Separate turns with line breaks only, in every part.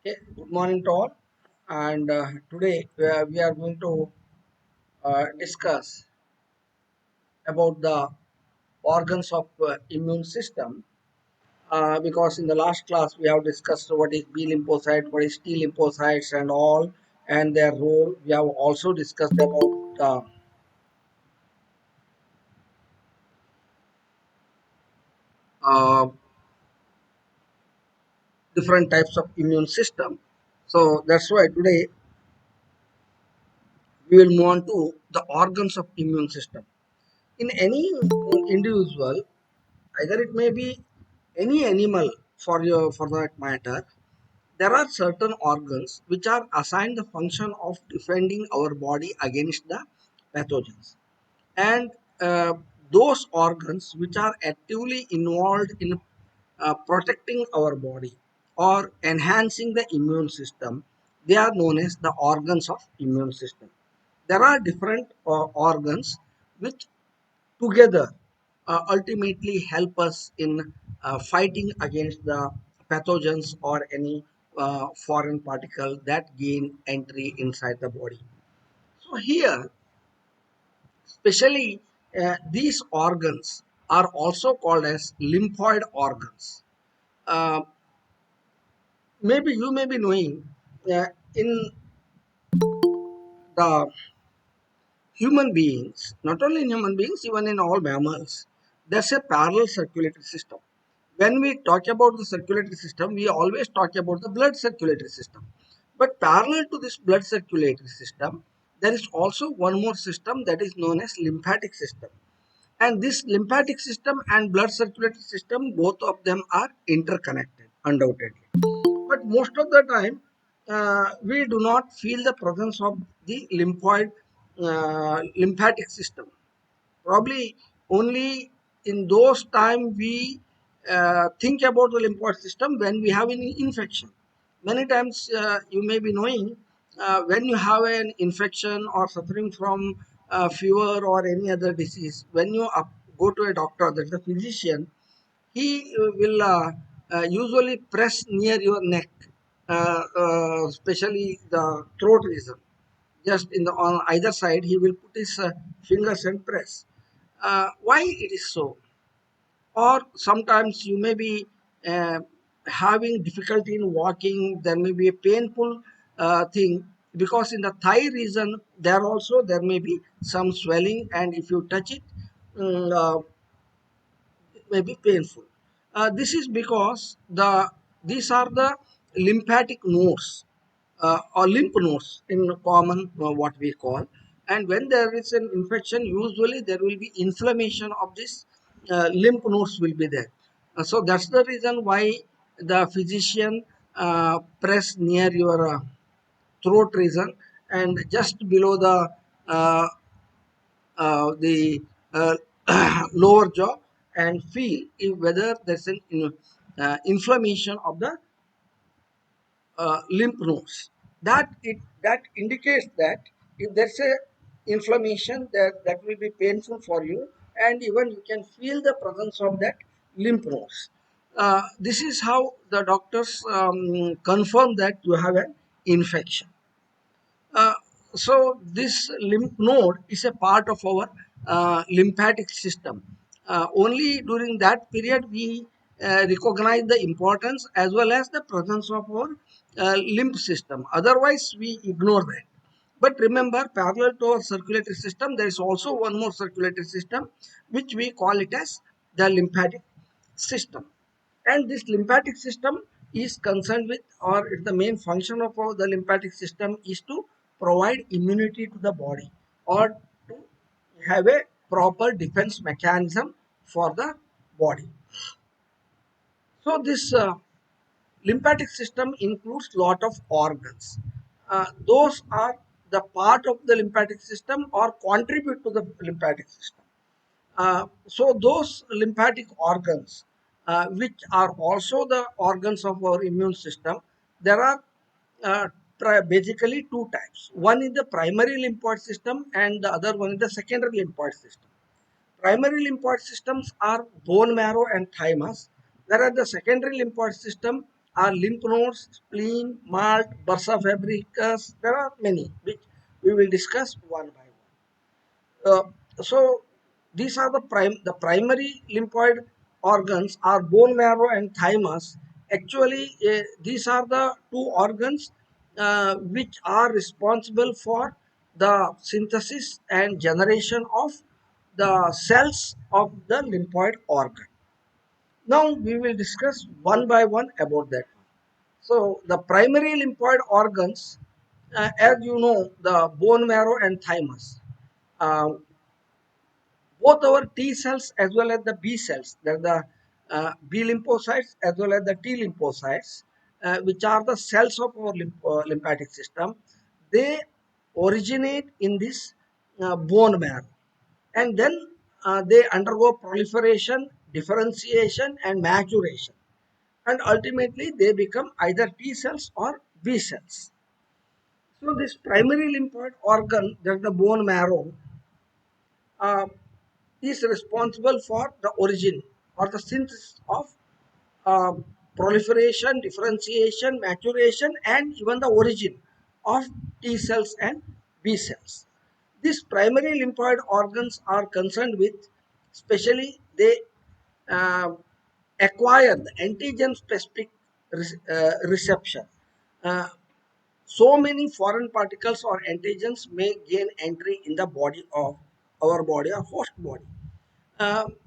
Hey, good morning to all. And today we are going to discuss about the organs of immune system. Because in the last class we have discussed what is B lymphocyte, what is T lymphocytes, and all, and their role. We have also discussed about uh, different types of immune system. So that's why today we will move on to the organs of immune system. In any individual, either it may be any animal for that matter, there are certain organs which are assigned the function of defending our body against the pathogens, and those organs which are actively involved in protecting our body or enhancing the immune system, they are known as the organs of immune system. There are different organs which together ultimately help us in fighting against the pathogens or any foreign particle that gain entry inside the body. So here, especially these organs are also called as lymphoid organs. Uh, Maybe you may be knowing in the human beings, not only in human beings, even in all mammals, there's a parallel circulatory system. When we talk about the circulatory system, we always talk about the blood circulatory system. But parallel to this blood circulatory system, there is also one more system that is known as lymphatic system. And this lymphatic system and blood circulatory system, both of them are interconnected, undoubtedly. But most of the time, we do not feel the presence of the lymphatic system. Probably only in those time we think about the lymphatic system when we have an infection. Many times you may be knowing when you have an infection or suffering from fever or any other disease, when you go to a doctor, that's a physician, he will usually press near your neck, especially the throat region. Just in the on either side, he will put his fingers and press. Why it is so? Or sometimes you may be uh, having difficulty in walking. There may be a painful thing because in the thigh region there may be some swelling, and if you touch it, mm, may be painful. This is because these are the lymphatic nodes or lymph nodes in common what we call. And when there is an infection, usually there will be inflammation of this lymph nodes will be there. So that's the reason why the physician press near your throat region and just below uh, the uh, lower jaw, and feel if whether there's an inflammation of the lymph nodes. That indicates that if there's a inflammation, that will be painful for you, and even you can feel the presence of that lymph nodes. This is how the doctors confirm that you have an infection. uh, so this lymph node is a part of our lymphatic system. Only during that period we recognize the importance as well as the presence of our lymph system. Otherwise, we ignore that. But remember, parallel to our circulatory system, there is also one more circulatory system, which we call it as the lymphatic system. And this lymphatic system is concerned with, or the main function of the lymphatic system is to provide immunity to the body, or to have a proper defense mechanism for the body. So this lymphatic system includes lot of organs. Those are the part of the lymphatic system or contribute to the lymphatic system. So those lymphatic organs, which are also the organs of our immune system, there are uh, basically two types. One is the primary lymphoid system, and the other one is the secondary lymphoid system. Primary lymphoid systems are bone marrow and thymus, whereas the secondary lymphoid system are lymph nodes, spleen, malt, bursa fabricus. There are many which we will discuss one by one. So these are the primary lymphoid organs are bone marrow and thymus. Actually, these are the two organs which are responsible for the synthesis and generation of the cells of the lymphoid organ. Now we will discuss one by one about that. So the primary lymphoid organs, as you know, the bone marrow and thymus. Uh, Both our T cells as well as the B cells, that the B lymphocytes as well as the T lymphocytes, which are the cells of our lymphatic system, they originate in this bone marrow, and then they undergo proliferation, differentiation, and maturation, and ultimately they become either T cells or B cells. So this primary lymphoid organ, that the bone marrow, uh, is responsible for the origin or the synthesis of uh, proliferation, differentiation, maturation, and even the origin of T cells and B cells. These primary lymphoid organs are concerned with, especially they uh, acquire the antigen specific reception. Uh, so many foreign particles or antigens may gain entry in the body of our body or host body.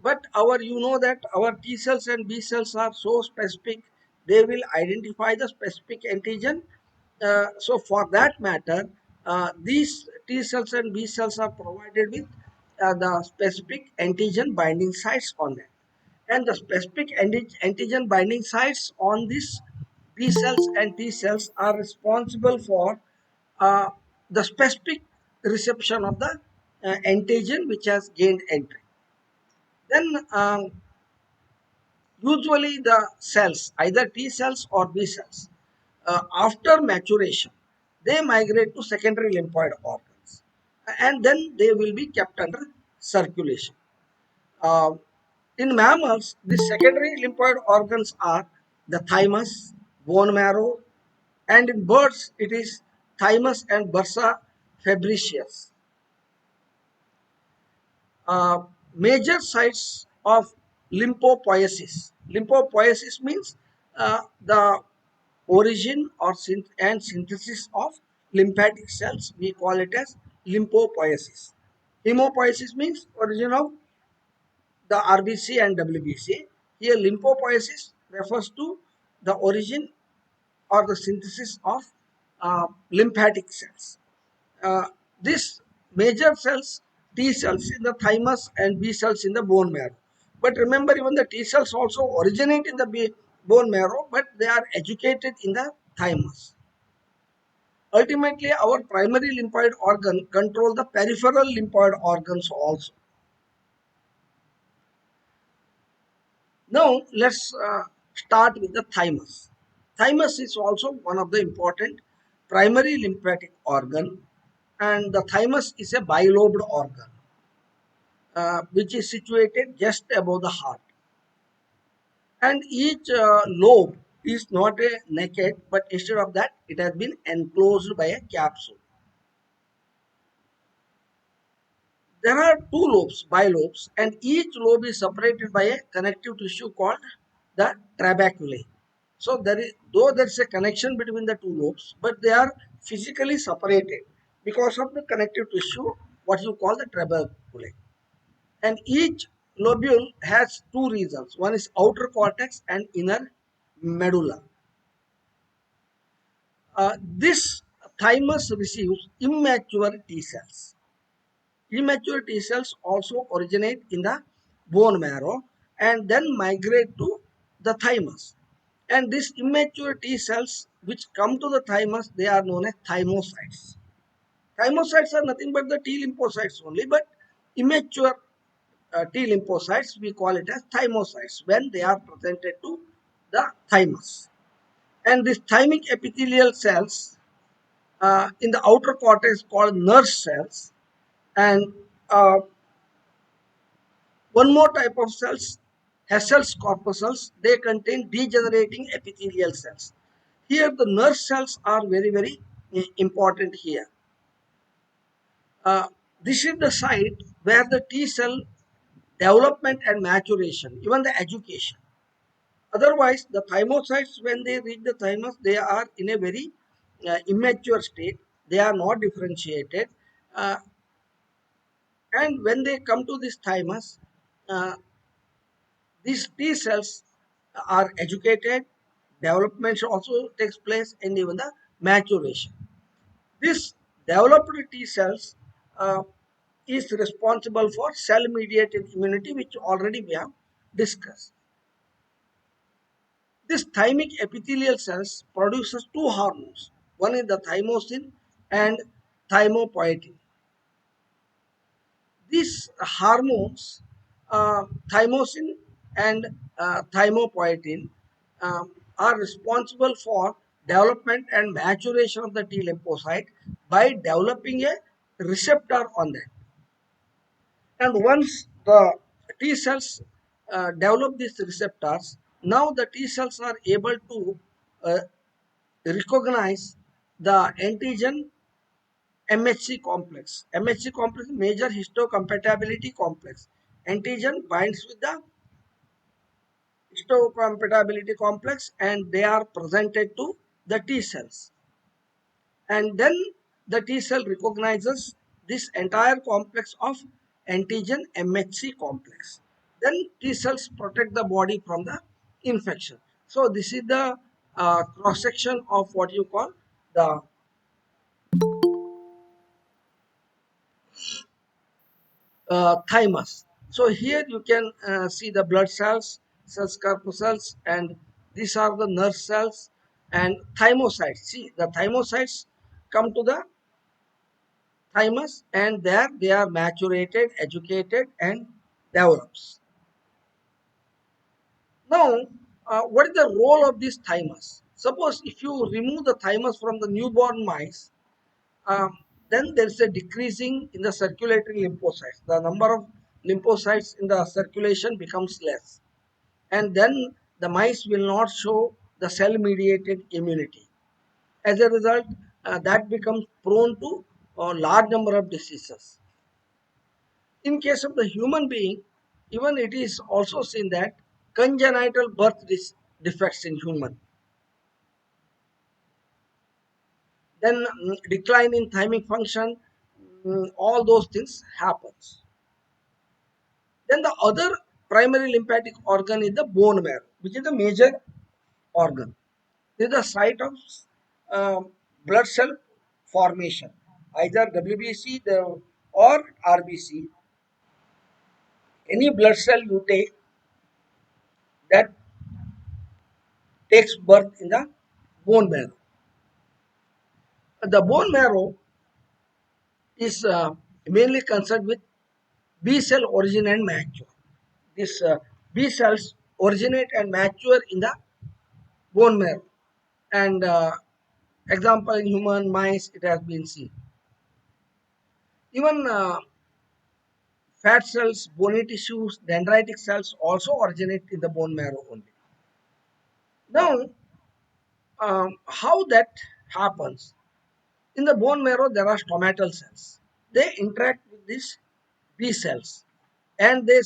But our, you know that our T cells and B cells are so specific, they will identify the specific antigen. So for that matter, these T cells and B cells are provided with the specific antigen binding sites on them. And the specific antigen binding sites on these B cells and T cells are responsible for uh, the specific reception of the antigen which has gained entry. Then usually the cells, either T cells or B cells, after maturation, they migrate to secondary lymphoid organs, and then they will be kept under circulation. Uh, in mammals, the secondary lymphoid organs are the thymus, bone marrow, and in birds it is thymus and bursa fabricius. uh, Major sites of lymphopoiesis. Lymphopoiesis means the origin or and synthesis of lymphatic cells. We call it as lymphopoiesis. Hemopoiesis means origin of the RBC and WBC. Here, lymphopoiesis refers to the origin or the synthesis of lymphatic cells. uh, this major cells, T cells in the thymus and B cells in the bone marrow. But remember, even the T cells also originate in the bone marrow, but they are educated in the thymus. Ultimately, our primary lymphoid organ control the peripheral lymphoid organs also. Now, let's start with the thymus. Thymus is also one of the important primary lymphatic organ, and the thymus is a bilobed organ which is situated just above the heart. And each lobe is not a naked, but instead of that, it has been enclosed by a capsule. There are two lobes, bilobes, and each lobe is separated by a connective tissue called the trabeculae. So though there is a connection between the two lobes, but they are physically separated because of the connective tissue, what you call the trabeculae. And each lobule has two regions. One is outer cortex and inner medulla. This thymus receives immature T cells. Immature T cells also originate in the bone marrow and then migrate to the thymus. And these immature T cells which come to the thymus, they are known as thymocytes. Thymocytes are nothing but the T lymphocytes only, but immature T lymphocytes, we call it as thymocytes when they are presented to the thymus. And these thymic epithelial cells in the outer cortex called nerve cells, and one more type of cells Hessel's corpuscles, they contain degenerating epithelial cells. Here the nerve cells are very important here. Uh, this is the site where the T cell development and maturation, even the education. Otherwise, the thymocytes, when they reach the thymus, they are in a very immature state. They are not differentiated. Uh, and when they come to this thymus, uh, these T cells are educated, development also takes place, and even the maturation. This developed T cells is responsible for cell-mediated immunity, which already we have discussed. This thymic epithelial cells produces two hormones. One is the thymosin and thymopoietin. These hormones, thymosin and thymopoietin, are responsible for development and maturation of the T lymphocyte by developing a receptor on that. And once the T cells develop these receptors, now the T cells are able to uh, recognize the antigen MHC complex. MHC complex, major histocompatibility complex. Antigen binds with the histocompatibility complex and they are presented to the T cells. And then the T cell recognizes this entire complex of antigen MHC complex. Then T cells protect the body from the infection. So this is the cross section of what you call the thymus. So here you can see the blood cells, cells corpuscles, and these are the nerve cells and thymocytes. See, the thymocytes come to the thymus and there they are maturated, educated, and develops. Now, what is the role of this thymus? Suppose if you remove the thymus from the newborn mice, um, then there is a decreasing in the circulatory lymphocytes. The number of lymphocytes in the circulation becomes less, and then the mice will not show the cell-mediated immunity. As a result, that becomes prone to a large number of diseases. In case of the human being, even it is also seen that congenital birth defects in human, then decline in thymic function, all those things happens. Then the other primary lymphatic organ is the bone marrow, which is the major organ. This is the site of blood cell formation, either WBC or RBC. Any blood cell you take that takes birth in the bone marrow. The bone marrow is mainly concerned with B cell origin and mature. These B cells originate and mature in the bone marrow. And example in human mice, it has been seen. Even fat cells, bony tissues, dendritic cells also originate in the bone marrow only. Now, how that happens? In the bone marrow, there are stomatal cells. They interact with these B cells and they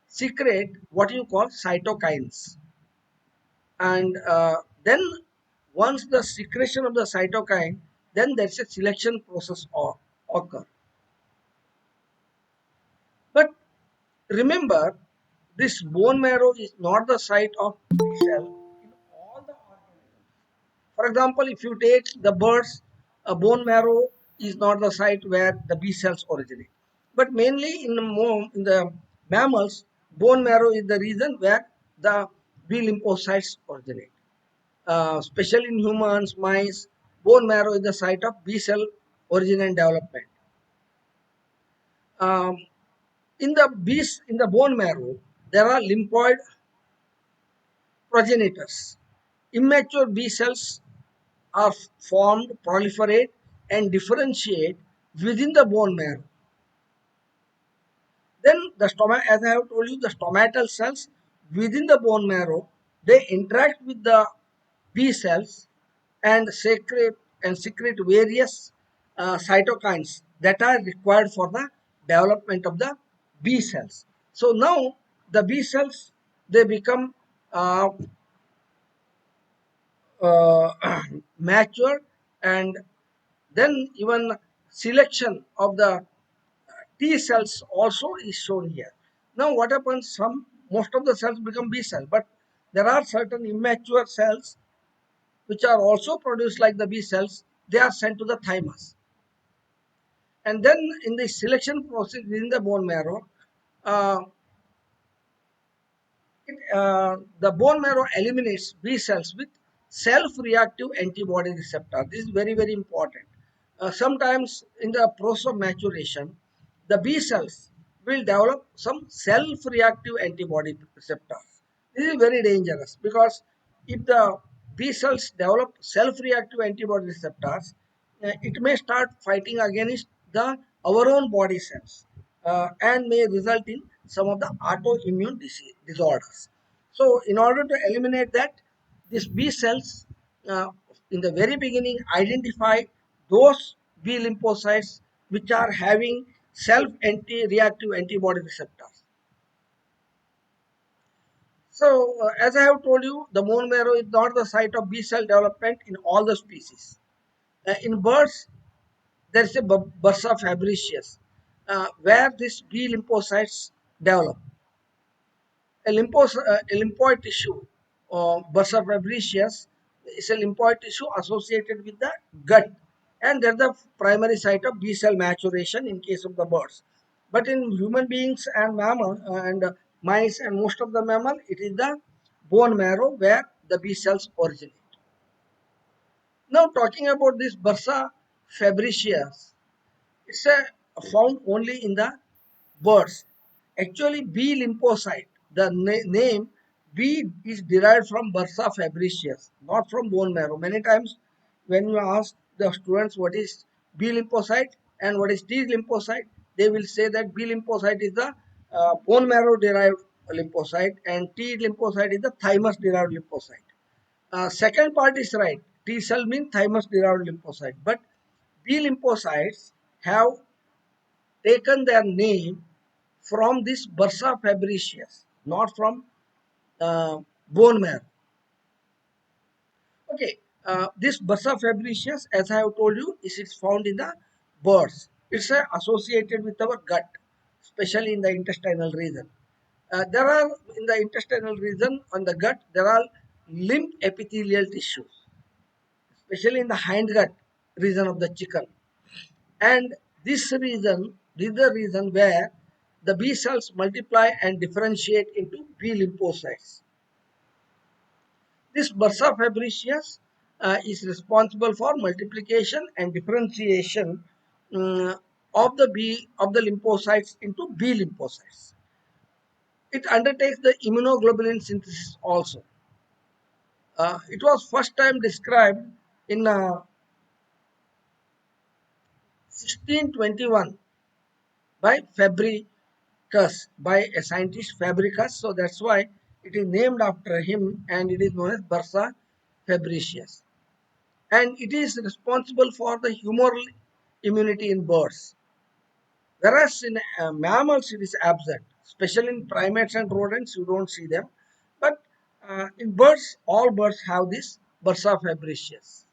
secrete what you call cytokines. And then once the secretion of the cytokine, then there's a selection process occur. But remember, this bone marrow is not the site of B cell in all the organisms. For example, if you take the birds, a bone marrow is not the site where the B cells originate. But mainly in the mammals, bone marrow is the region where the B lymphocytes originate. Especially in humans, mice, bone marrow is the site of B cell origin and development. Um, in the bone marrow, there are lymphoid progenitors. Immature B cells are formed, proliferate, and differentiate within the bone marrow. Then as I have told you, the stomatal cells within the bone marrow, they interact with the B cells and secrete various cytokines that are required for the development of the B cells. So now the B cells, they become uh, mature, and then even selection of the T cells also is shown here. Now what happens? Most of the cells become B cells, but there are certain immature cells which are also produced like the B cells. They are sent to the thymus, and then in the selection process within the bone marrow, uh, the bone marrow eliminates B cells with self-reactive antibody receptor. This is very, very important. Sometimes in the process of maturation, the B cells will develop some self-reactive antibody receptors. This is very dangerous because if the B cells develop self-reactive antibody receptors, it may start fighting against the our own body cells, and may result in some of the autoimmune disorders. So, in order to eliminate that, these B cells in the very beginning identify those B lymphocytes which are having self-reactive antibody receptors. So, as I have told you, the bone marrow is not the site of B cell development in all the species. In birds, there is a bursa fabricius, where these B lymphocytes develop. A lymphoid tissue, bursa fabricius, is a lymphoid tissue associated with the gut, and they're the primary site of B cell maturation in case of the birds. But in human beings and mammal and mice and most of the mammal, it is the bone marrow where the B cells originate. Now, talking about this bursa fabricius, it's found only in the birds. Actually, B lymphocyte, the name B is derived from bursa fabricius, not from bone marrow. Many times, when you ask the students what is B lymphocyte and what is T lymphocyte, they will say that B lymphocyte is the bone marrow derived lymphocyte, and T lymphocyte is the thymus derived lymphocyte. Second part is right. T cell means thymus derived lymphocyte, but B lymphocytes have taken their name from this bursa fabricius, not from bone marrow. Okay, this bursa fabricius, as I have told you, is found in the birds. It's associated with our gut, especially in the intestinal region. There are in the intestinal region on the gut, there are lymph epithelial tissues, especially in the hindgut region of the chicken. And this is the region where the B cells multiply and differentiate into B lymphocytes. This bursa fabricius is responsible for multiplication and differentiation of the lymphocytes into B lymphocytes. It undertakes the immunoglobulin synthesis also. It was first time described in 1621 by Fabricus, by a scientist Fabricus. So that's why it is named after him, and it is known as bursa fabricius. And it is responsible for the humoral immunity in birds. Whereas in mammals it is absent, especially in primates and rodents, you don't see them. But in birds, all birds have this bursa fabricius.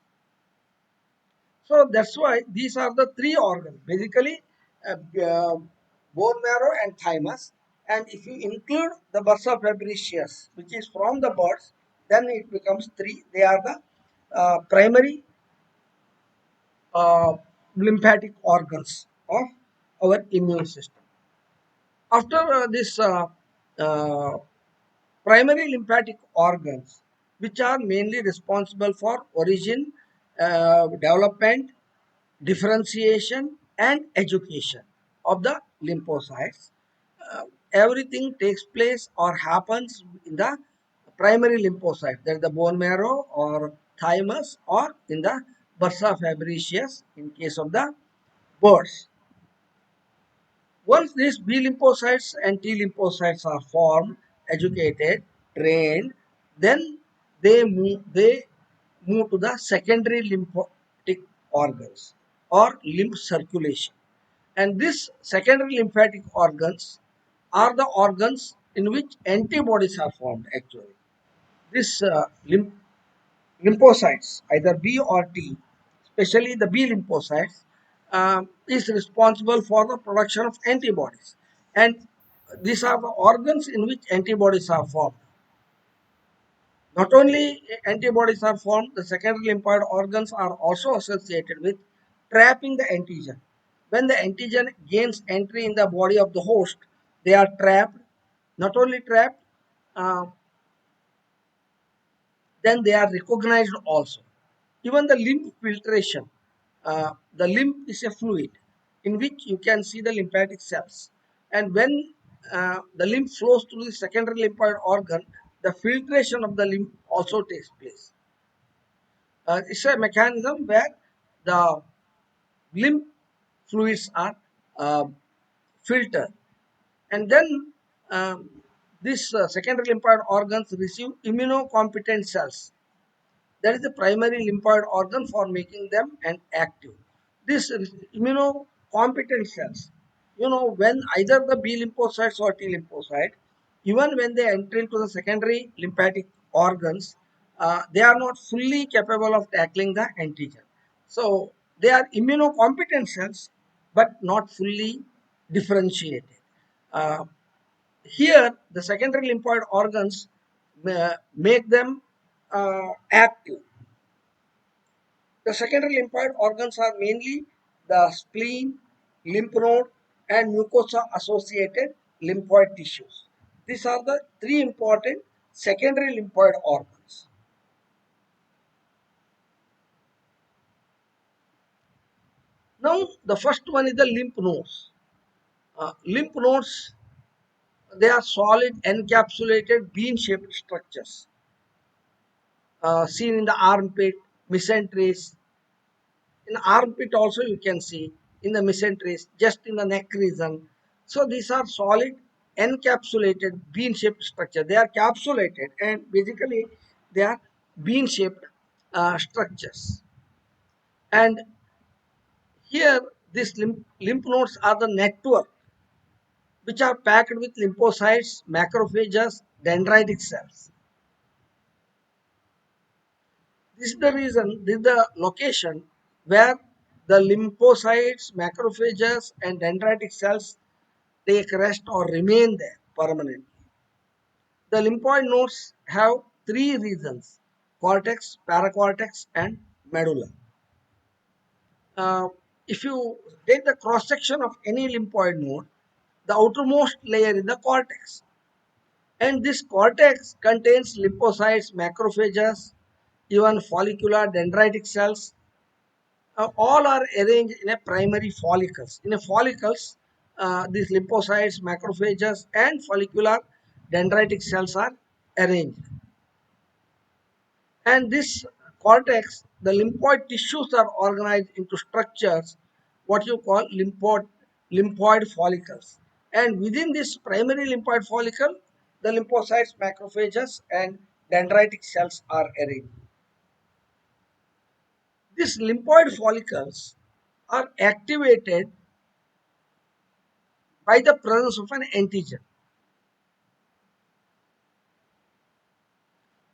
So that's why these are the three organs, basically bone marrow and thymus. And if you include the bursa fabricius, which is from the birds, then it becomes three. They are the primary uh, lymphatic organs of our immune system. After this uh, primary lymphatic organs, which are mainly responsible for origin, development, differentiation, and education of the lymphocytes. Uh, Everything takes place or happens in the primary lymphocyte, that is the bone marrow or thymus, or in the bursa fabricius in case of the birds. Once these B lymphocytes and T lymphocytes are formed, educated, trained, then they move to the secondary lymphatic organs or lymph circulation. And these secondary lymphatic organs are the organs in which antibodies are formed actually. This lymphocytes, either B or T, especially the B lymphocytes, is responsible for the production of antibodies. And these are the organs in which antibodies are formed. Not only antibodies are formed, the secondary lymphoid organs are also associated with trapping the antigen. When the antigen gains entry in the body of the host, they are trapped. Not only trapped, uh, then they are recognized also. Even the lymph filtration, the lymph is a fluid in which you can see the lymphatic cells. And when the lymph flows through the secondary lymphoid organ, the filtration of the lymph also takes place. It's a mechanism where the lymph fluids are uh, filtered. And then these secondary lymphoid organs receive immunocompetent cells. That is the primary lymphoid organ for making them an active. This immunocompetent cells, when either the B lymphocytes or T lymphocyte, even when they enter into the secondary lymphatic organs, they are not fully capable of tackling the antigen. So they are immunocompetent cells, but not fully differentiated. Uh, Here, the secondary lymphoid organs make them active. The secondary lymphoid organs are mainly the spleen, lymph node, and mucosa associated lymphoid tissues. These are the three important secondary lymphoid organs. Now, the first one is the lymph nodes. Lymph nodes, they are solid encapsulated bean shaped structures seen in the armpit, mesenteries. In armpit also you can see, in the mesenteries, just in the neck region. So these are solid encapsulated bean shaped structure. They are capsulated and basically they are bean shaped structures. And here these lymph nodes are the network which are packed with lymphocytes, macrophages, dendritic cells. This is the reason, this is the location where the lymphocytes, macrophages, and dendritic cells take rest or remain there permanently. The lymphoid nodes have three regions: cortex, paracortex, and medulla. Uh, if you take the cross section of any lymphoid node, the outermost layer is the cortex. And this cortex contains lymphocytes, macrophages, even follicular dendritic cells. All are arranged in a primary follicles. In a follicles, these lymphocytes, macrophages, and follicular dendritic cells are arranged. And this cortex, the lymphoid tissues are organized into structures, what you call lymphoid follicles. And within this primary lymphoid follicle, the lymphocytes, macrophages, and dendritic cells are arranged. These lymphoid follicles are activated by the presence of an antigen.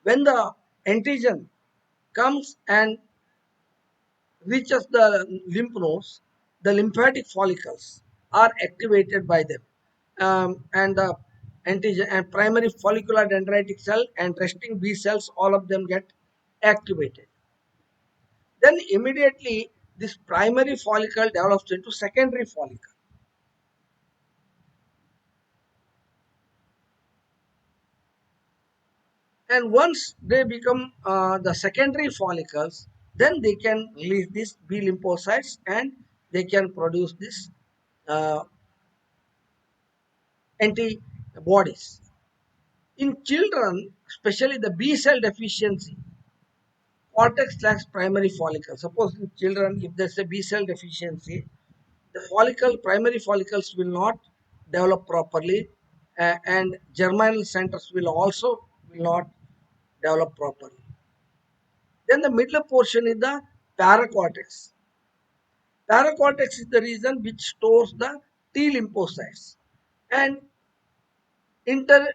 When the antigen comes and reaches the lymph nodes, the lymphatic follicles are activated by them. And the antigen and primary follicular dendritic cell and resting B cells, all of them get activated. Then immediately this primary follicle develops into secondary follicle. And once they become the secondary follicles, then they can release these B lymphocytes and they can produce this uh, antibodies. In children, especially the B cell deficiency, cortex lacks primary follicle. Suppose in children, if there's a B cell deficiency, the primary follicles will not develop properly, and germinal centers will not develop properly. Then the middle portion is the paracortex. Paracortex is the region which stores the T lymphocytes and inter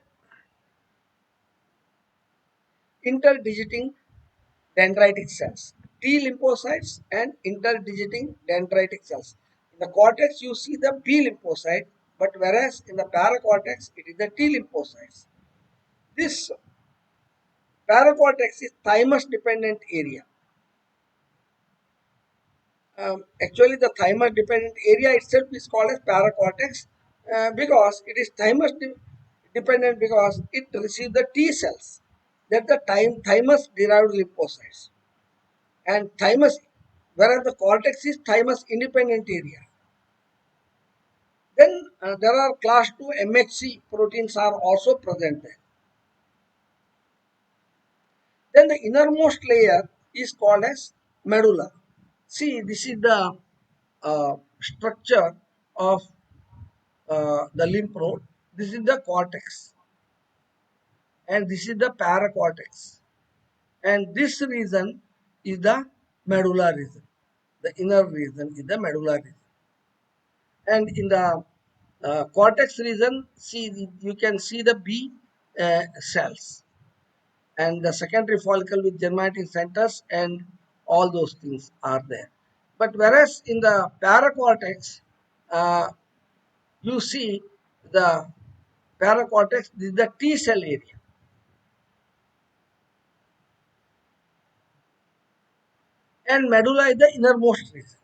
interdigiting dendritic cells. T lymphocytes and interdigiting dendritic cells. In the cortex, you see the B lymphocyte, but whereas in the paracortex, it is the T lymphocytes. This paracortex is thymus dependent area. Actually, the thymus dependent area itself is called as paracortex because it is dependent because it receives the T cells, that the thymus derived lymphocytes, and thymus, whereas the cortex is thymus independent area. Then there are class 2 MHC proteins are also present there. Then the innermost layer is called as medulla. See, this is the structure of the lymph node. This is the cortex, and this is the paracortex, and this region is the medulla region. The inner region is the medulla region, and in the cortex region, see, you can see the B cells and the secondary follicle with germinating centers, and all those things are there. But whereas in the paracortex, uh, you see the paracortex, this is the T cell area, and medulla is the innermost region.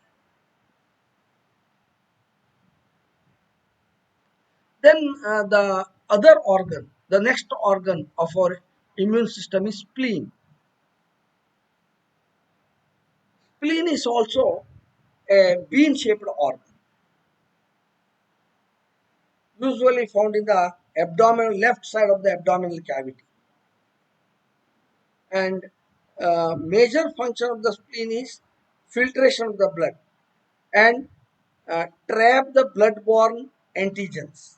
Then the other organ, the next organ of our immune system is spleen. Spleen is also a bean-shaped organ, usually found in the abdominal left side of the abdominal cavity. And major function of the spleen is filtration of the blood and trap the blood-borne antigens.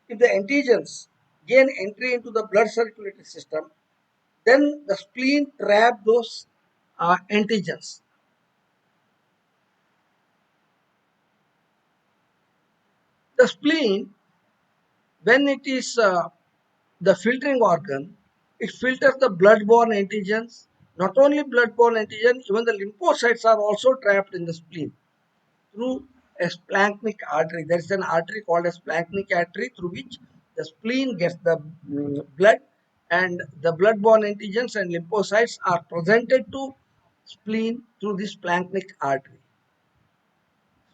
If the antigens gain entry into the blood circulatory system, then the spleen trap those antigens. The spleen, when it is the filtering organ, it filters the blood-borne antigens. Not only blood-borne antigen, even the lymphocytes are also trapped in the spleen through a splanchnic artery. There is an artery called a splanchnic artery through which the spleen gets the blood, and the blood-borne antigens and lymphocytes are presented to spleen through this splanchnic artery.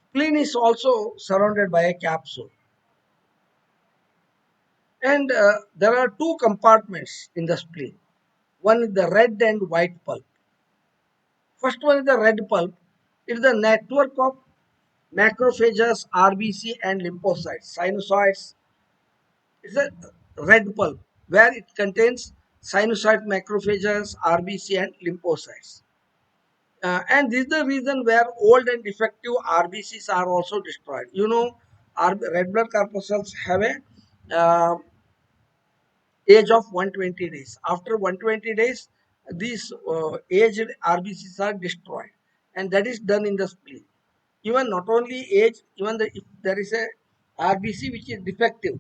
Spleen is also surrounded by a capsule. And there are two compartments in the spleen. One is the red and white pulp. First one is the red pulp. It is the network of macrophages, RBC, and lymphocytes, sinusoids. It's a red pulp where it contains sinusoid macrophages, RBC, and lymphocytes. And this is the reason where old and defective RBCs are also destroyed. You know, red blood corpuscles have a age of 120 days. After 120 days, these aged RBCs are destroyed, and that is done in the spleen. Even not only age, even if there is a RBC which is defective,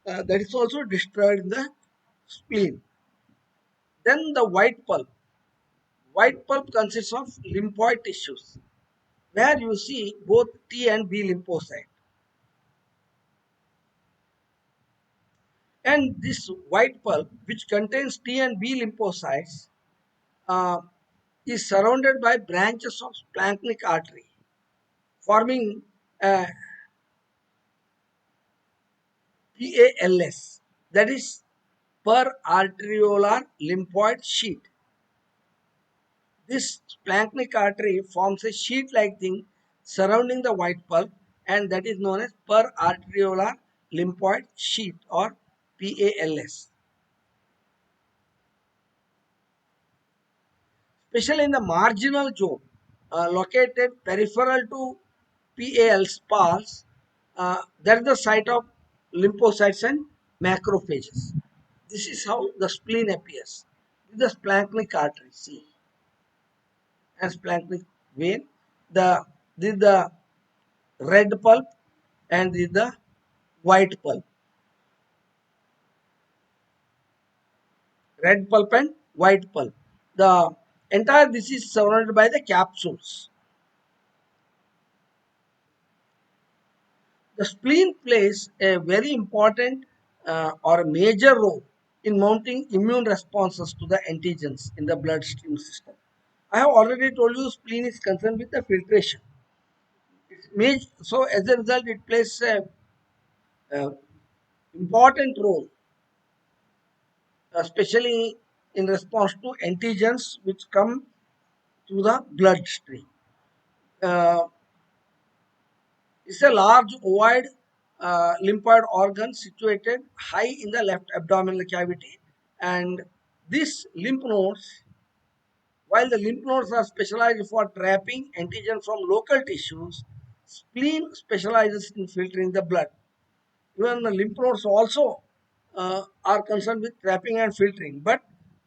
that is also destroyed in the spleen. Then the white pulp. White pulp consists of lymphoid tissues, where you see both T and B lymphocyte. And this white pulp, which contains T and B lymphocytes, uh, is surrounded by branches of splanchnic artery, forming a PALS, that is per arteriolar lymphoid sheet. This splanchnic artery forms a sheet-like thing surrounding the white pulp, and that is known as per arteriolar lymphoid sheet, or PALS. Especially in the marginal zone located peripheral to PALS pulse, that is the site of lymphocytes and macrophages. This is how the spleen appears. The splanchnic artery, see, and splanchnic vein. This is the red pulp and this is the white pulp. Red pulp and white pulp. The entire this is surrounded by the capsules. The spleen plays a very important or a major role in mounting immune responses to the antigens in the bloodstream system. I have already told you spleen is concerned with the filtration. So as a result, it plays a important role, especially in response to antigens which come to the bloodstream. Uh, it's a large ovoid lymphoid organ situated high in the left abdominal cavity, and these lymph nodes, while the lymph nodes are specialized for trapping antigen from local tissues, spleen specializes in filtering the blood. Even the lymph nodes also are concerned with trapping and filtering, but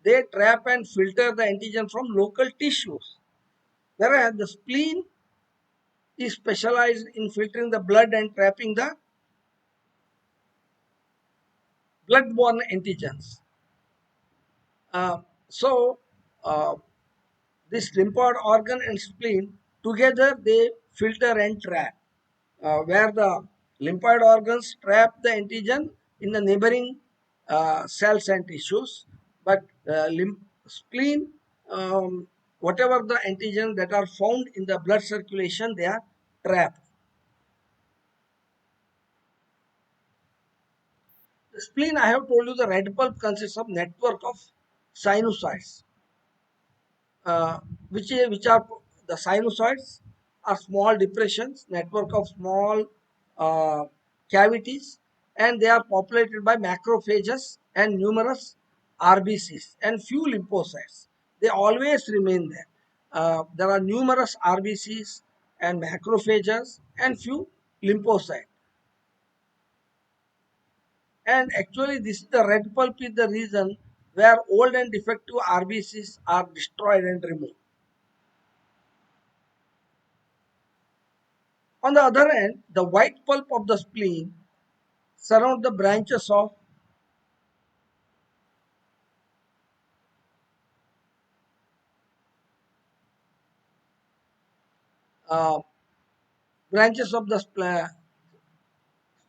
they trap and filter the antigen from local tissues. Whereas the spleen is specialized in filtering the blood and trapping the blood-borne antigens. Uh, so, uh, this lymphoid organ and spleen together they filter and trap. Where the lymphoid organs trap the antigen in the neighboring cells and tissues, but spleen, whatever the antigen that are found in the blood circulation, they are trapped. The spleen, I have told you, the red pulp consists of network of sinusoids, uh, which are the sinusoids are small depressions, network of small uh, cavities, and they are populated by macrophages and numerous RBCs and few lymphocytes. They always remain there. There are numerous RBCs and macrophages and few lymphocytes. And actually, this is the red pulp is the reason where old and defective RBCs are destroyed and removed. On the other hand, the white pulp of the spleen surround the branches of uh, the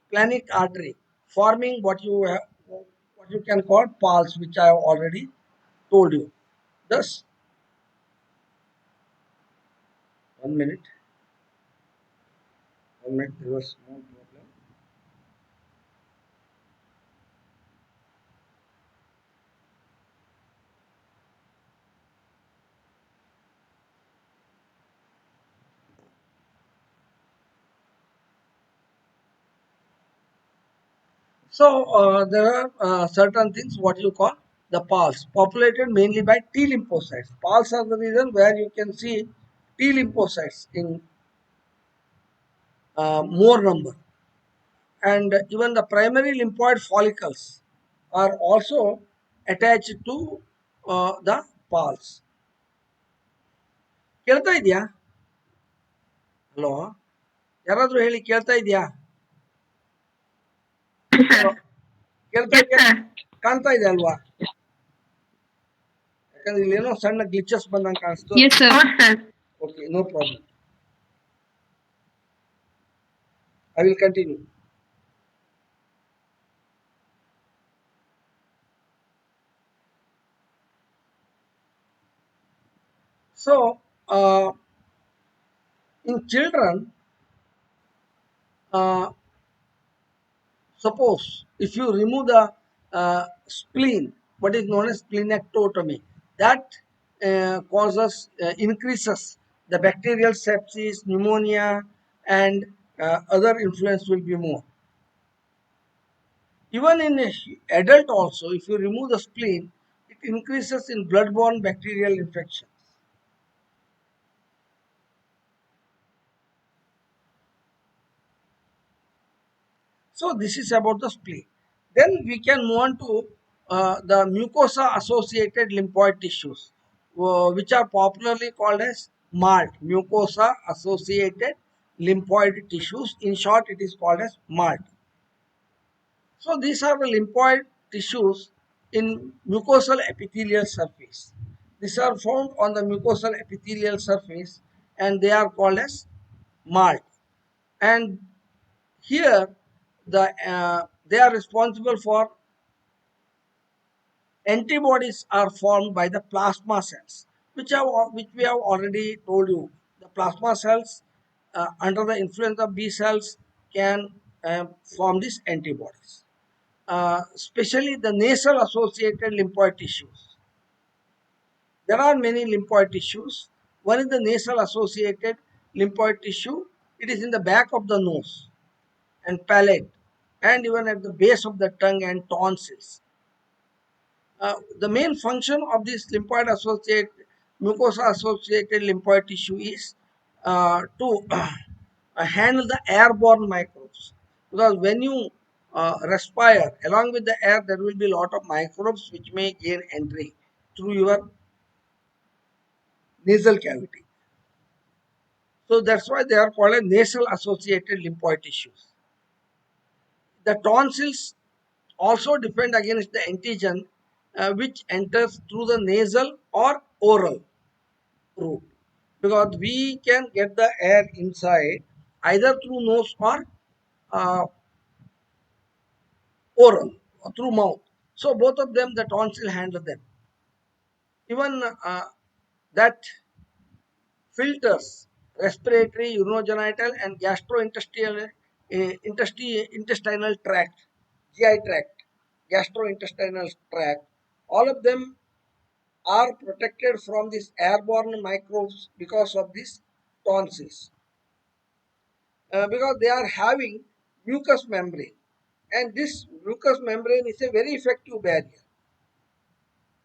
splenic artery, forming what you can call pulse, which I have already told you. Thus, 1 minute, 1 minute, there was no problem. So there are certain things what you call the pulse, populated mainly by T lymphocytes. Pulse are the reason where you can see T lymphocytes in more number, and even the primary lymphoid follicles are also attached to the pulse. ಕೇಳ್ತಾ ಇದೆಯಾ? Hello, ಯಾರಾದ್ರೂ ಹೇಳಿ, ಕೇಳ್ತಾ ಇದೆಯಾ? ಕೇಳ್ತಾ ಇದೆಯಾ? ಕಾಣ್ತಾ ಇದೆ ಅಲ್ವಾ? ಯಾಕಂದ್ರೆ ಇಲ್ಲೇನೋ ಸಣ್ಣ ಗ್ಲಿಚಸ್ ಬಂದಂಗೆ ಕಾಣಿಸ್ತು.
Yes, sir.
Okay, no problem. I will continue. So, in children, uh, suppose if you remove the spleen, what is known as splenectomy, that increases the bacterial sepsis, pneumonia, and other influence will be more. Even in adult also, if you remove the spleen, it increases in blood-borne bacterial infections. So this is about the spleen. Then we can move on to the mucosa associated lymphoid tissues, which are popularly called as MALT, mucosa associated lymphoid tissues. In short, it is called as MALT. So these are the lymphoid tissues in mucosal epithelial surface. These are found on the mucosal epithelial surface and they are called as MALT. And here they are responsible for antibodies are formed by the plasma cells, which we have already told you. The plasma cells under the influence of B cells can form these antibodies, especially the nasal associated lymphoid tissues. There are many lymphoid tissues. One is the nasal associated lymphoid tissue. It is in the back of the nose and palate and even at the base of the tongue and tonsils. The main function of this lymphoid associated mucosa associated lymphoid tissue is to handle the airborne microbes, because when you respire along with the air there will be a lot of microbes which may gain entry through your nasal cavity. So that's why they are called as nasal associated lymphoid tissues. The tonsils also defend against the antigen which enters through the nasal or oral route, because we can get the air inside either through nose or uh, oral or through mouth. So both of them the tonsil handle them. Even that filters respiratory, urogenital and gastrointestinal intestinal tract, GI tract, gastrointestinal tract, all of them are protected from these airborne microbes because of these tonsils, because they are having mucous membrane, and this mucous membrane is a very effective barrier.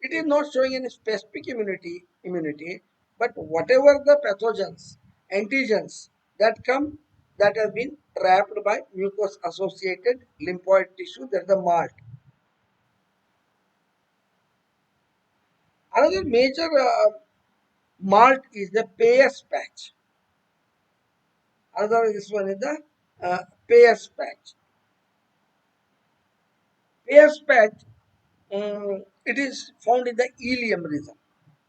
It is not showing any specific immunity, but whatever the pathogens, antigens that come, that have been trapped by mucous associated lymphoid tissue, that is the MALT. Another major MALT is the Peyer's patch. Another, this one is the Peyer's patch. Peyer's patch, it is found in the ileum region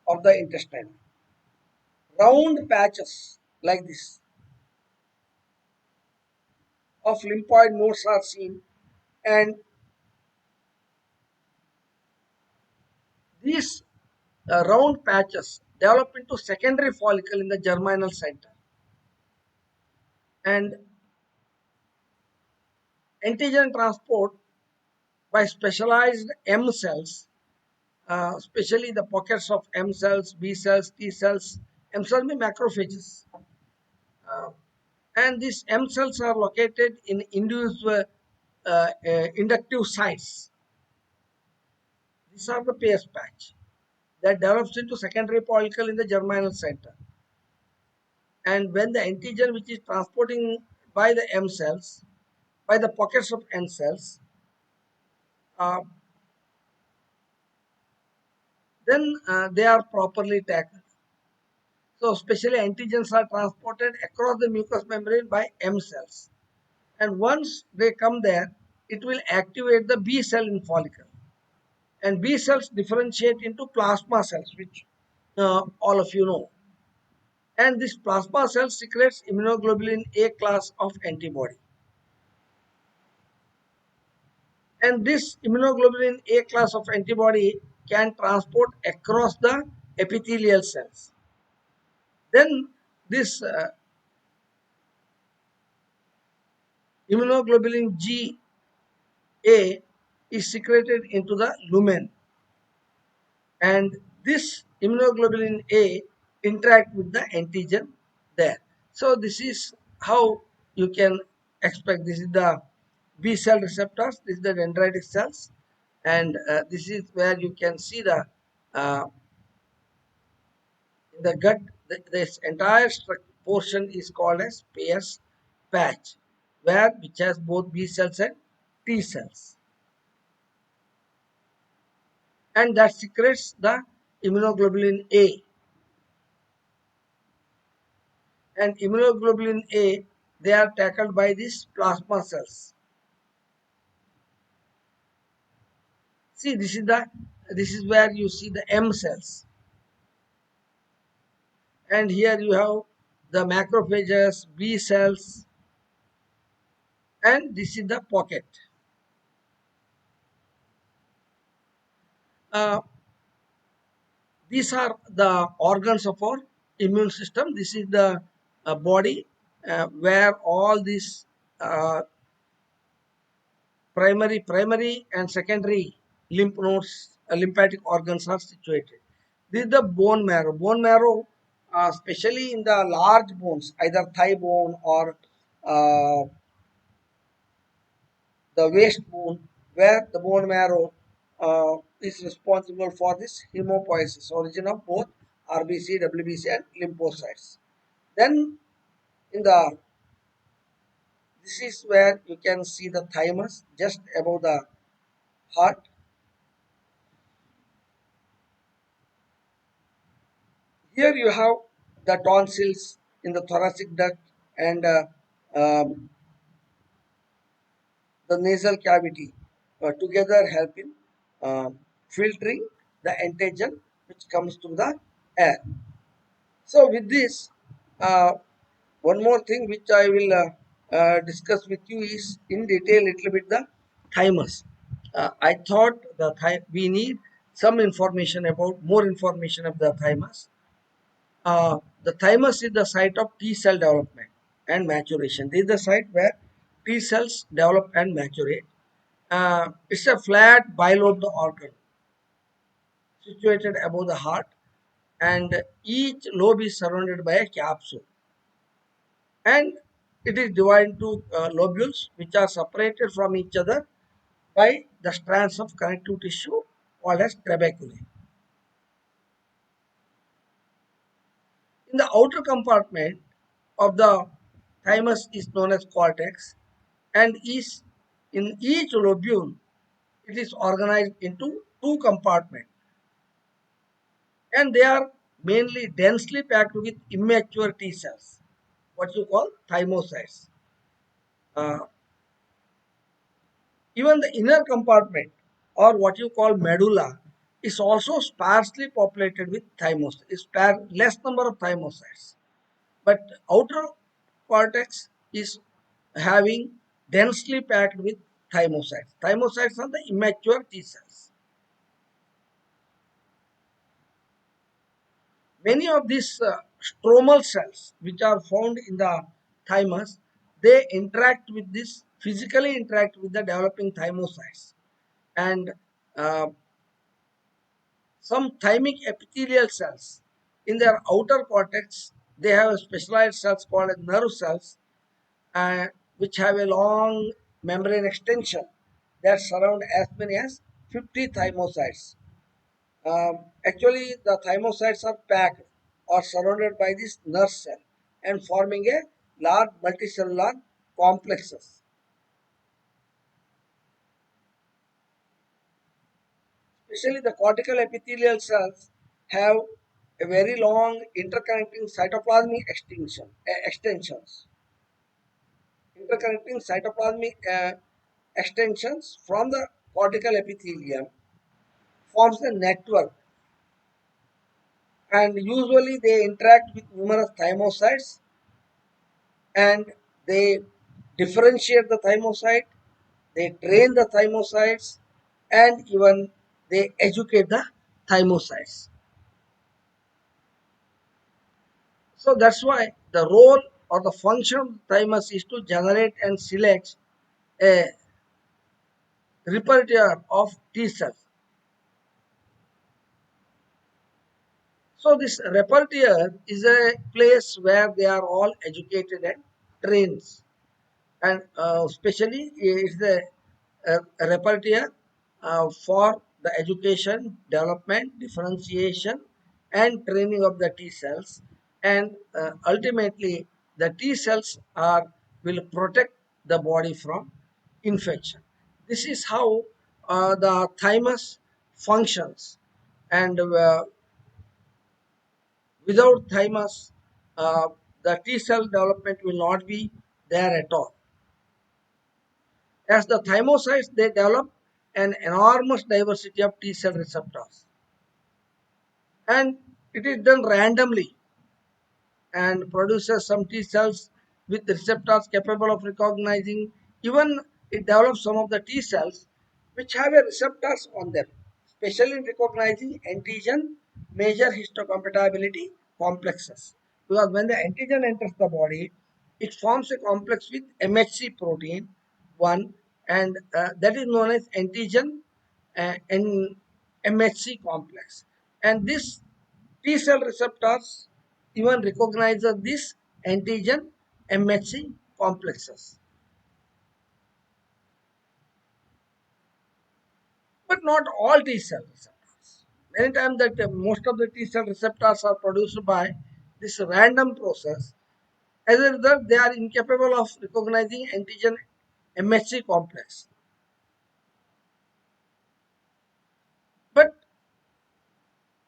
of the intestine. Round patches like this of lymphoid nodes are seen, and these round patches develop into secondary follicle in the germinal center, and antigen transport by specialized M cells, especially the pockets of M cells, B cells, T cells. M cells mean macrophages, uh, and these M cells are located in individual inductive sites. These are the Peyer's patch that develops into secondary follicle in the germinal center. And when the antigen which is transporting by the M cells, by the pockets of M cells, uh, then they are properly tackled. So, especially antigens are transported across the mucous membrane by M cells. And once they come there, it will activate the B cell in follicle. And B cells differentiate into plasma cells, which all of you know. And this plasma cell secretes immunoglobulin A class of antibody. And this immunoglobulin A class of antibody can transport across the epithelial cells. Then this immunoglobulin G A is secreted into the lumen, and this immunoglobulin A interact with the antigen there. So this is how you can expect. This is the B cell receptors, this is the dendritic cells, and this is where you can see the uh, in the gut, this entire portion is called as Peyer's patch, where which has both B cells and T cells. and that secretes the immunoglobulin A. And immunoglobulin A, they are tackled by these plasma cells. See, this is where you see the M cells, and here you have the macrophages, B cells, and this is the pocket. Uh, these are the organs of our immune system. This is the body where all these uh, primary and secondary lymph nodes, lymphatic organs are situated. This is the bone marrow. Bone marrow, especially in the large bones, either thigh bone or uh, the waist bone, where the bone marrow is responsible for this hemopoiesis, origin of both RBC, WBC, and lymphocytes. Then in the this is where you can see the thymus just above the heart. Here you have the tonsils in the thoracic duct and um, the nasal cavity together help in filtering the antigen which comes through the air. So with this, uh, one more thing which I will discuss with you is in detail little bit the thymus. I thought we need some information about more information of the thymus. The thymus is the site of T cell development and maturation. This is the site where T cells develop and maturate. It's a flat bilobed organ situated above the heart, and each lobe is surrounded by a capsule. And it is divided into lobules which are separated from each other by the strands of connective tissue called as trabeculae. In the outer compartment of the thymus is known as cortex, and is in each lobule it is organized into two compartments, and they are mainly densely packed with immature T cells, what you call thymocytes. Uh, Even the inner compartment, or what you call medulla, is also sparsely populated with thymocytes. Is less number of thymocytes, but outer cortex is having densely packed with thymocytes. Thymocytes are the immature T cells. Many of these stromal cells, which are found in the thymus, they interact with this physically interact with the developing thymocytes, and uh, some thymic epithelial cells in their outer cortex, they have specialized cells called as nerve cells, which have a long membrane extension that surround as many as 50 thymocytes. Actually, the thymocytes are packed or surrounded by this nerve cell and forming a large multicellular complexes. Especially the cortical epithelial cells have a very long interconnecting cytoplasmic extensions. Interconnecting cytoplasmic extensions from the cortical epithelium forms a network, and usually they interact with numerous thymocytes, and they differentiate the thymocyte, they train the thymocytes, and even they educate the thymocytes. So that's why the role or the function of the thymus is to generate and select a repertoire of T cells. So this repertoire is a place where they are all educated and trained, and especially it's a repertoire for the education, development, differentiation, and training of the T cells, and ultimately the T cells are will protect the body from infection. This is how the thymus functions, and without thymus, uh, the T cell development will not be there at all. As the thymocytes, they develop an enormous diversity of T cell receptors, and it is done randomly and produces some T cells with receptors capable of recognizing. Even it develops some of the T cells which have a receptors on them, especially in recognizing antigen major histocompatibility complexes. Because when the antigen enters the body, it forms a complex with MHC protein 1, and that is known as antigen and MHC complex. And this T cell receptors even recognize this antigen MHC complexes. But not all T cell receptors. Many times that most of the T cell receptors are produced by this random process. As a result, they are incapable of recognizing antigen MHC complex. But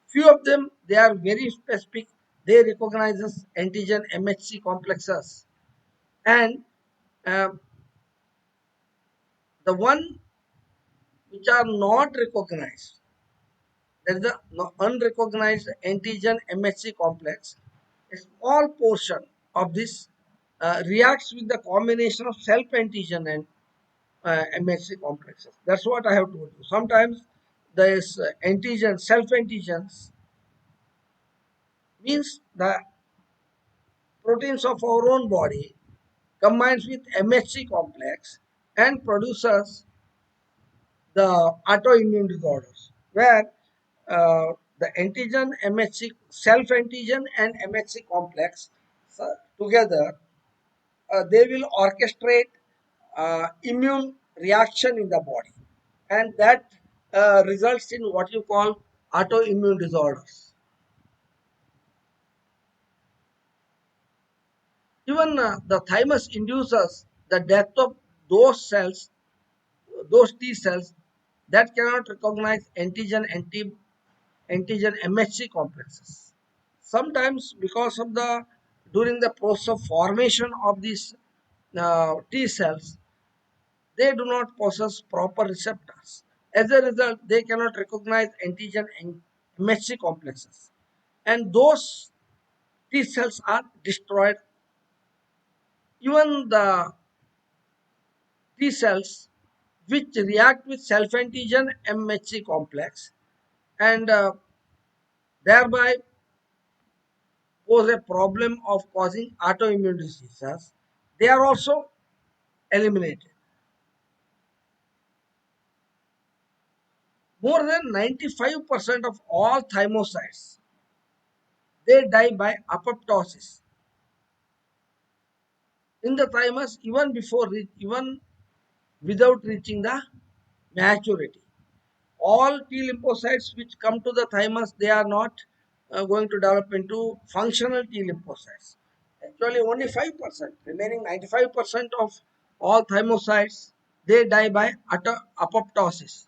few of them, they are very specific. They recognize antigen MHC complexes, and uh, the one which are not recognized, that is the unrecognized antigen MHC complex. A small portion of this reacts with the combination of self antigen and MHC complexes. That's what I have told you. Sometimes this antigen, self antigens, means the proteins of our own body combines with MHC complex and produces the autoimmune disorders, where the antigen MHC, self antigen and MHC complex, so together they will orchestrate immune reaction in the body, and that results in what you call autoimmune disorders. Even the thymus induces the death of those cells, those T cells that cannot recognize antigen MHC complexes. Sometimes because of the during the process of formation of these T cells, they do not possess proper receptors. As a result, they cannot recognize antigen and MHC complexes, and those T cells are destroyed. Even the T cells which react with self-antigen MHC complex and thereby pose a problem of causing autoimmune diseases, they are also eliminated. More than 95% of all thymocytes, they die by apoptosis in the thymus even even without reaching the maturity. All T lymphocytes which come to the thymus, they are not going to develop into functional T lymphocytes. Actually, only 5%, remaining 95% of all thymocytes, they die by apoptosis.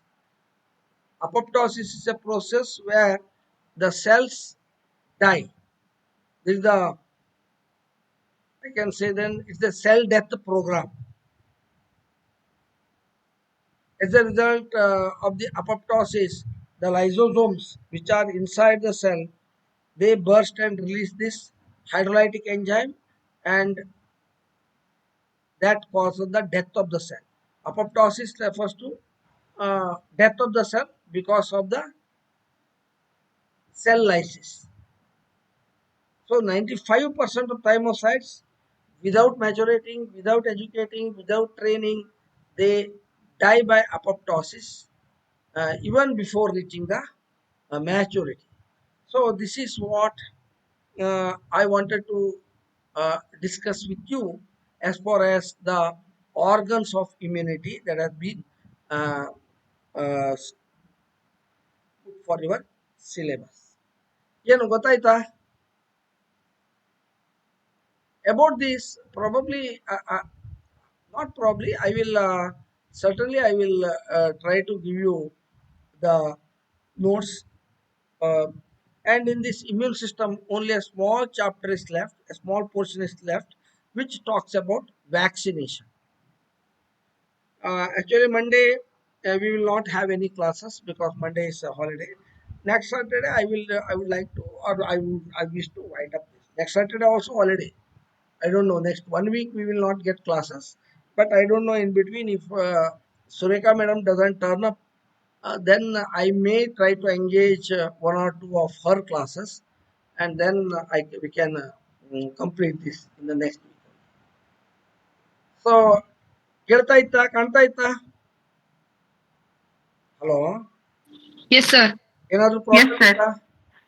Apoptosis is a process where the cells die. This is the, I can say then, it's the cell death program. As a result of the apoptosis, the lysosomes which are inside the cell, they burst and release this hydrolytic enzyme, and that causes the death of the cell. Apoptosis refers to death of the cell because of the cell lysis. So 95% of thymocytes, without maturating, without educating, without training, they die by apoptosis even before reaching the maturity. So this is what I wanted to discuss with you as far as the organs of immunity that have been uh, put for your syllabus. ಏನು ಗೊತ್ತಾಯ್ತಾ? About this, probably not probably, I will certainly I will try to give you the notes. Uh, and in this immune system, only a small chapter is left, a small portion is left, which talks about vaccination. Actually, Monday we will not have any classes because Monday is a holiday. Next Saturday, I would like to, or I wish to wind up this. Next Saturday also holiday. I don't know. Next 1 week we will not get classes, but I don't know in between if Sureka madam doesn't turn up, then I may try to engage one or two of her classes, and then we can complete this in the next week. So, ಕೇಳ್ತಾ ಇತ್ತಾ ಕಾಣ್ತಾ ಇತ್ತಾ? Hello,
Yes, sir.
ಏನಾದ್ರು
Yes,
problem
sir.
ಇತ್ತಾ?